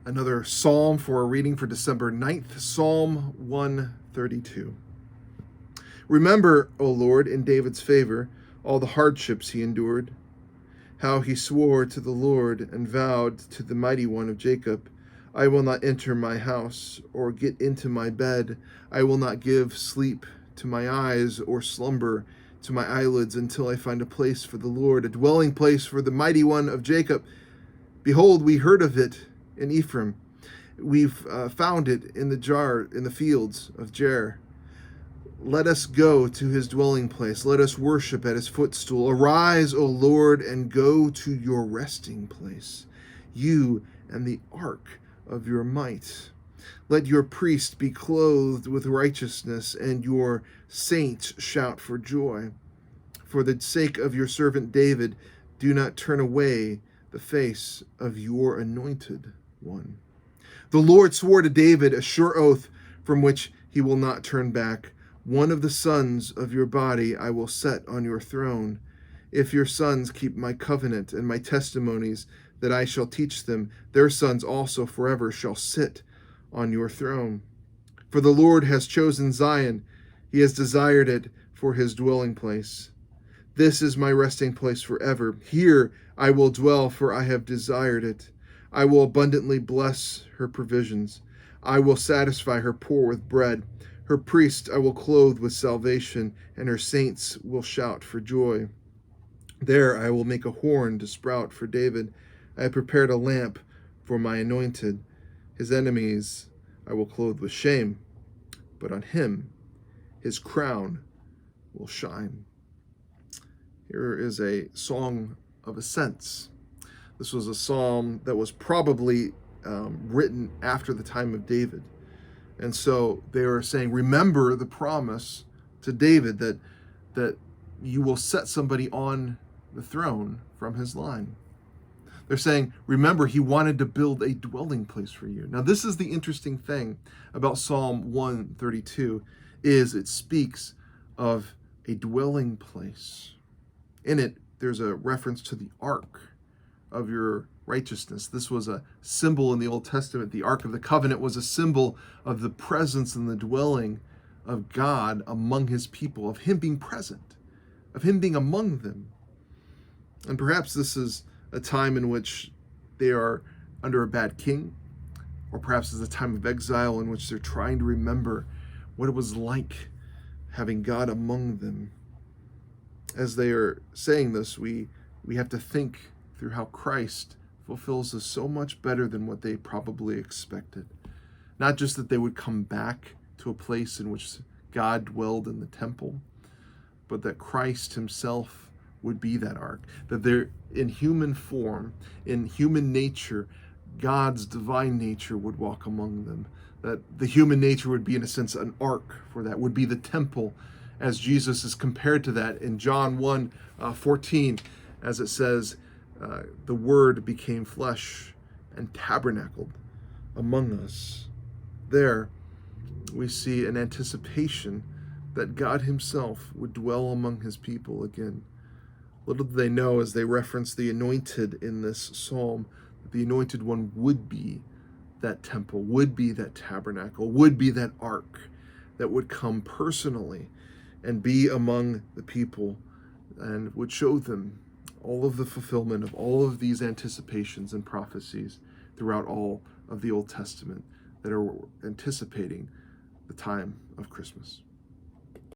Another psalm for a reading for December 9th, Psalm 132. Remember, O Lord, in David's favor, all the hardships he endured, how he swore to the Lord and vowed to the Mighty One of Jacob, I will not enter my house or get into my bed. I will not give sleep to my eyes or slumber to my eyelids until I find a place for the Lord, a dwelling place for the Mighty One of Jacob. Behold, we heard of it in Ephraim. We've found it in the Jaar, in the fields of Jaar. Let us go to his dwelling place. Let us worship at his footstool. Arise, O Lord, and go to your resting place, you and the ark of your might. Let your priest be clothed with righteousness, and your saints shout for joy. For the sake of your servant David, do not turn away the face of your anointed one. The Lord swore to David a sure oath from which he will not turn back. One of the sons of your body I will set on your throne. If your sons keep my covenant and my testimonies that I shall teach them, their sons also forever shall sit on your throne. For the Lord has chosen Zion. He has desired it for his dwelling place. This is my resting place forever. Here I will dwell, for I have desired it. I will abundantly bless her provisions. I will satisfy her poor with bread. Her priests I will clothe with salvation, and her saints will shout for joy. There I will make a horn to sprout for David. I have prepared a lamp for my anointed. His enemies I will clothe with shame, but on him his crown will shine. Here is a song of ascents. This was a psalm that was probably written after the time of David. And so they are saying, remember the promise to David that you will set somebody on the throne from his line. They're saying, remember, he wanted to build a dwelling place for you. Now, this is the interesting thing about Psalm 132, is it speaks of a dwelling place. In it, there's a reference to the ark of your righteousness. This was a symbol in the Old Testament. The Ark of the Covenant was a symbol of the presence and the dwelling of God among his people, of him being present, of him being among them. And perhaps this is a time in which they are under a bad king, or perhaps it's a time of exile in which they're trying to remember what it was like having God among them. As they are saying this, we have to think through how Christ fulfills this so much better than what they probably expected. Not just that they would come back to a place in which God dwelled in the temple, but that Christ himself would be that ark. That there, in human form, in human nature, God's divine nature would walk among them. That the human nature would be, in a sense, an ark for that, would be the temple, as Jesus is compared to that in John 1:14, as it says, the Word became flesh and tabernacled among us. There we see an anticipation that God himself would dwell among his people again. Little do they know, as they reference the anointed in this psalm, that the anointed one would be that temple, would be that tabernacle, would be that ark that would come personally and be among the people and would show them all of the fulfillment of all of these anticipations and prophecies throughout all of the Old Testament that are anticipating the time of Christmas.